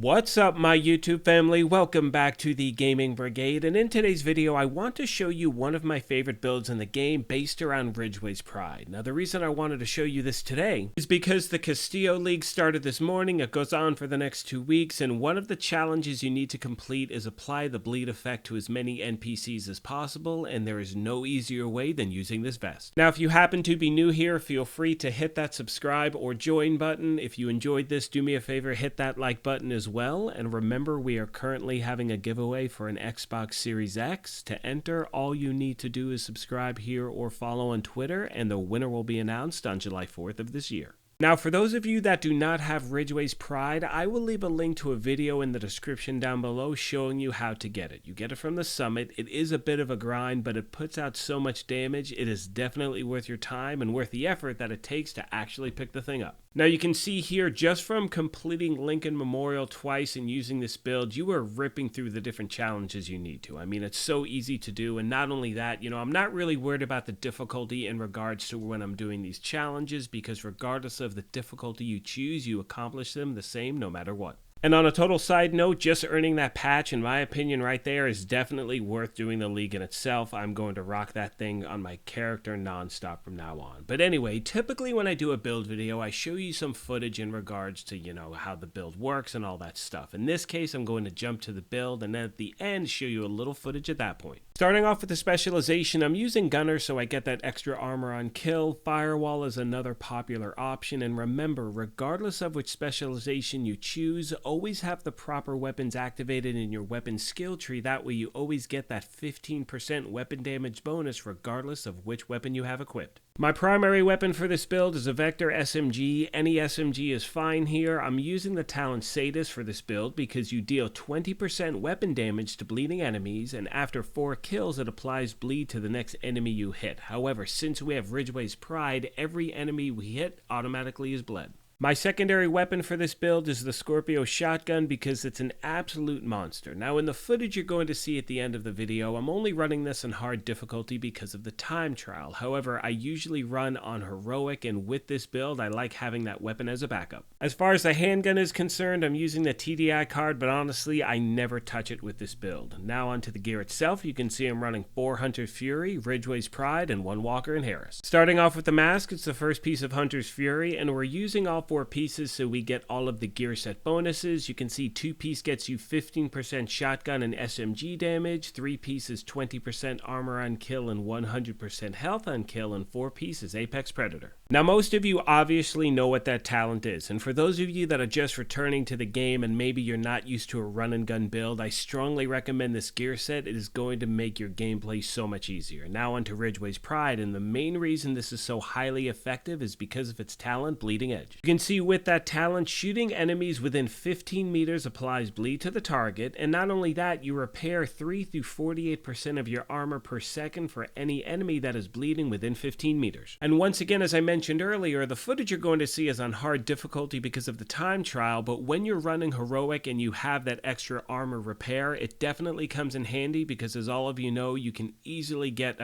What's up, my YouTube family? Welcome back to the Gaming Brigade, and in today's video I want to show you one of my favorite builds in the game based around Ridgeway'S Pride. Now the reason I wanted to show you this today is because the Castillo League started this morning. It goes on for the next 2 weeks, and one of the challenges you need to complete is apply the bleed effect to as many NPCs as possible, and there is no easier way than using this vest. Now if you happen to be new here, feel free to hit that subscribe or join button. If you enjoyed this, do me a favor, hit that like button as well, and remember we are currently having a giveaway for an Xbox Series X. To enter, all you need to do is subscribe here or follow on Twitter, and the winner will be announced on July 4th of this year. Now, for those of you that do not have Ridgeway'S Pride, I will leave a link to a video in the description down below showing you how to get it. You get it from the summit. It is a bit of a grind, but it puts out so much damage. It is definitely worth your time and worth the effort that it takes to actually pick the thing up. Now, you can see here, just from completing Lincoln Memorial twice and using this build, you are ripping through the different challenges you need to. I mean, it's so easy to do, and not only that, I'm not really worried about the difficulty in regards to when I'm doing these challenges, because regardless of the difficulty you choose, you accomplish them the same no matter what. And on a total side note, just earning that patch, in my opinion, right there is definitely worth doing the league in itself. I'm going to rock that thing on my character nonstop from now on. But anyway, typically when I do a build video, I show you some footage in regards to, how the build works and all that stuff. In this case, I'm going to jump to the build and then at the end show you a little footage at that point. Starting off with the specialization, I'm using Gunner so I get that extra armor on kill. Firewall is another popular option, and remember, regardless of which specialization you choose, always have the proper weapons activated in your weapon skill tree. That way you always get that 15% weapon damage bonus regardless of which weapon you have equipped. My primary weapon for this build is a Vector SMG. Any SMG is fine here. I'm using the Talon Sadist for this build because you deal 20% weapon damage to bleeding enemies, and after 4 kills it applies bleed to the next enemy you hit. However, since we have Ridgeway'S Pride, every enemy we hit automatically is bled. My secondary weapon for this build is the Scorpio shotgun because it's an absolute monster. Now in the footage you're going to see at the end of the video, I'm only running this on hard difficulty because of the time trial. However, I usually run on heroic, and with this build I like having that weapon as a backup. As far as the handgun is concerned, I'm using the TDI card, but honestly I never touch it with this build. Now onto the gear itself, you can see I'm running 4 Hunter's Fury, Ridgeway'S Pride, and 1 Walker and Harris. Starting off with the mask, it's the first piece of Hunter's Fury, and we're using all 4 pieces so we get all of the gear set bonuses. You can see 2 piece gets you 15% shotgun and SMG damage, 3 pieces 20% armor on kill and 100% health on kill, and 4 pieces Apex Predator. Now most of you obviously know what that talent is, and for those of you that are just returning to the game and maybe you're not used to a run and gun build, I strongly recommend this gear set. It is going to make your gameplay so much easier. Now onto Ridgeway'S Pride, and the main reason this is so highly effective is because of its talent, Bleeding Edge. You can see with that talent, shooting enemies within 15 meters applies bleed to the target, and not only that, you repair 3 through 48% of your armor per second for any enemy that is bleeding within 15 meters. And once again, as I mentioned earlier, the footage you're going to see is on hard difficulty because of the time trial, but when you're running heroic and you have that extra armor repair, it definitely comes in handy because, as all of you know, you can easily get,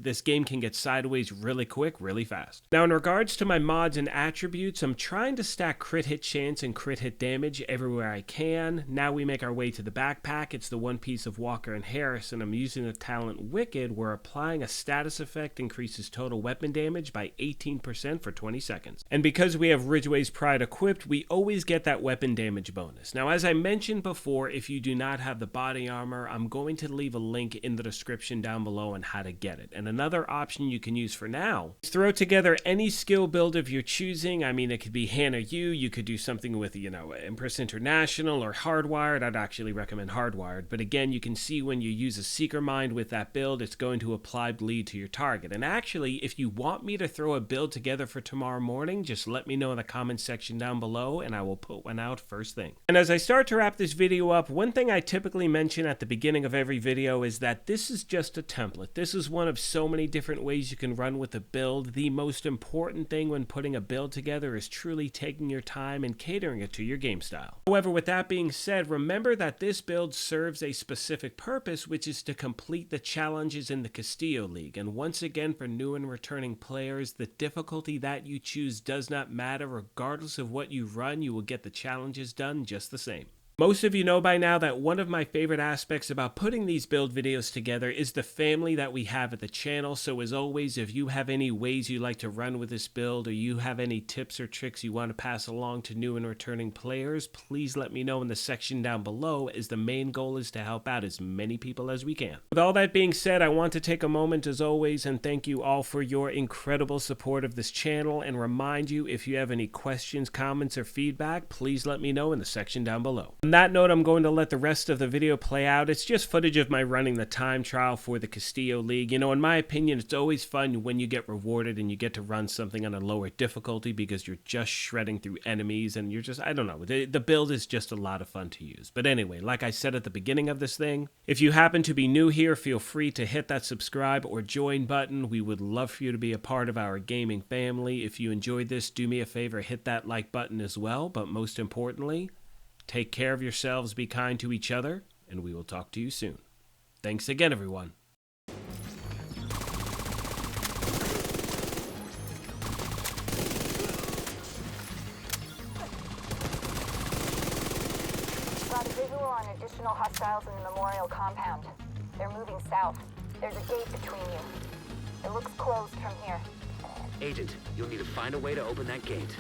this game can get sideways really quick, really fast. Now in regards to my mods and attributes, I'm trying to stack crit hit chance and crit hit damage everywhere I can. Now we make our way to the backpack. It's the 1 piece of Walker and Harris, and I'm using the talent Wicked, where applying a status effect increases total weapon damage by 18% for 20 seconds. And because we have Ridgeway'S Pride equipped, we always get that weapon damage bonus. Now as I mentioned before, if you do not have the body armor, I'm going to leave a link in the description down below on how to get it. And another option you can use for now is throw together any skill build of your choosing. It could be Han or you could do something with, Empress International or Hardwired. I'd actually recommend Hardwired, but again, you can see when you use a Seeker Mind with that build, it's going to apply bleed to your target. And actually, if you want me to throw a build together for tomorrow morning, just let me know in the comments section down below and I will put one out first thing. And as I start to wrap this video up, one thing I typically mention at the beginning of every video is that this is just a template. This is one of so many different ways you can run with a build. The most important thing when putting a build together is truly taking your time and catering it to your game style. However, with that being said, remember that this build serves a specific purpose, which is to complete the challenges in the Castillo League. And once again, for new and returning players, the difficulty that you choose does not matter. Regardless of what you run, you will get the challenges done just the same. Most of you know by now that one of my favorite aspects about putting these build videos together is the family that we have at the channel. So as always, if you have any ways you like to run with this build, or you have any tips or tricks you want to pass along to new and returning players, please let me know in the section down below, as the main goal is to help out as many people as we can. With all that being said, I want to take a moment as always and thank you all for your incredible support of this channel, and remind you, if you have any questions, comments, or feedback, please let me know in the section down below. On that note, I'm going to let the rest of the video play out. It's just footage of my running the time trial for the Castillo League. You know, in my opinion, it's always fun when you get rewarded and you get to run something on a lower difficulty, because you're just shredding through enemies and you're just, I don't know, the build is just a lot of fun to use. But anyway, like I said at the beginning of this thing, if you happen to be new here, feel free to hit that subscribe or join button. We would love for you to be a part of our gaming family. If you enjoyed this, do me a favor, hit that like button as well. But most importantly, take care of yourselves, be kind to each other, and we will talk to you soon. Thanks again, everyone. Got a visual on additional hostiles in the memorial compound. They're moving south. There's a gate between you. It looks closed from here. Agent, you'll need to find a way to open that gate.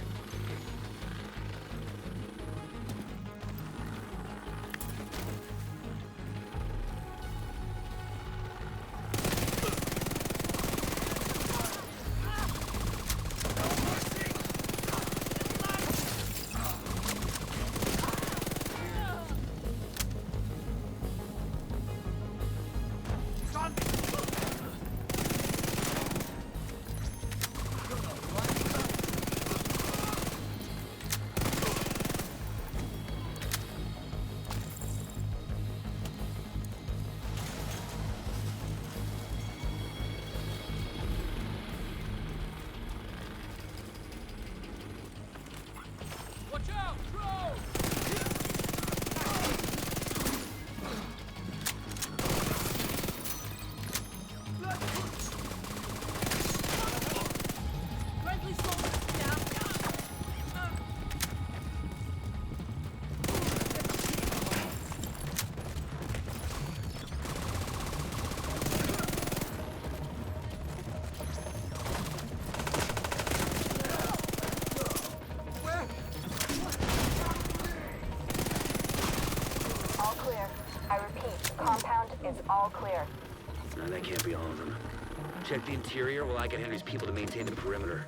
Compound is all clear. No, that can't be all of them. Check the interior while I get Henry's people to maintain the perimeter.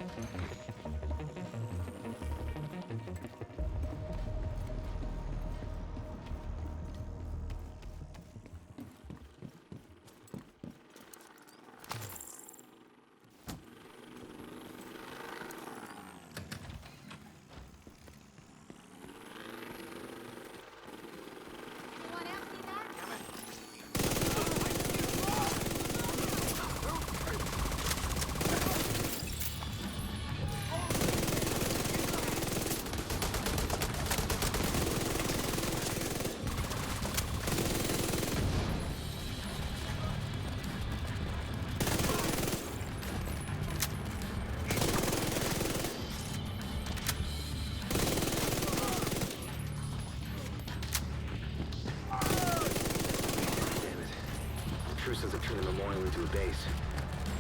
Since I've turned the memorial into a base.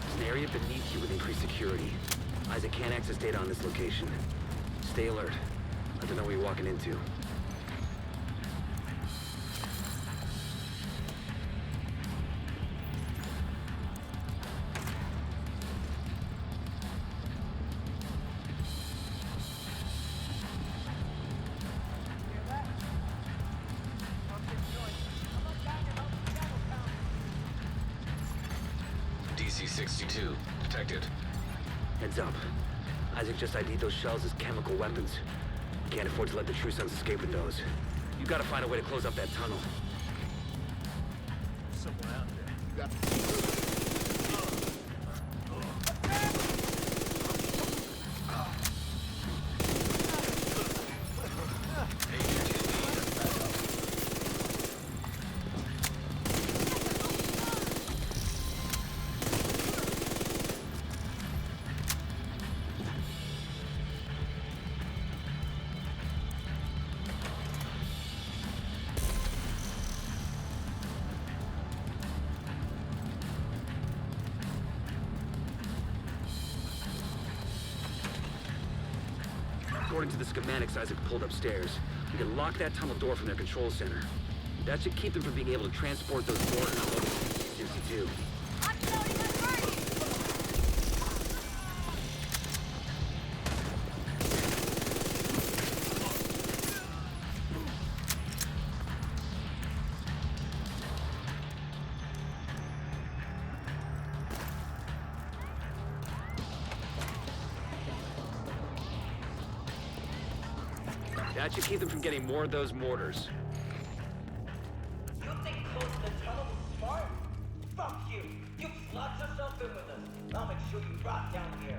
There's an area beneath you with increased security. Isaac can't access data on this location. Stay alert. I don't know what you're walking into. DC-62, detected. Heads up. Isaac just ID'd those shells as chemical weapons. Can't afford to let the True Sons escape with those. You gotta find a way to close up that tunnel. Someone out there. according to the schematics Isaac pulled upstairs, we can lock that tunnel door from their control center. That should keep them from being able to transport those mortars all over 62. That should keep them from getting more of those mortars. You think closing the tunnel is smart? Fuck you! You slot yourself in with us. I'll make sure you rot down here.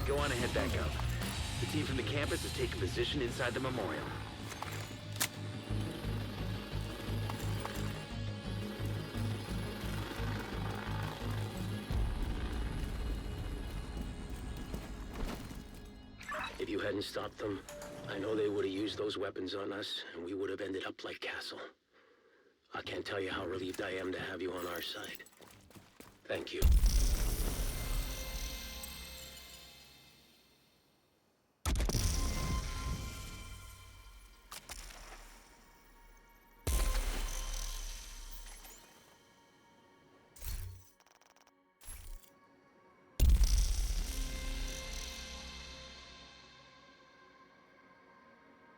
Go on ahead back up. The team from the campus has taken position inside the memorial. If you hadn't stopped them, I know they would have used those weapons on us, and we would have ended up like Castle. I can't tell you how relieved I am to have you on our side. Thank you.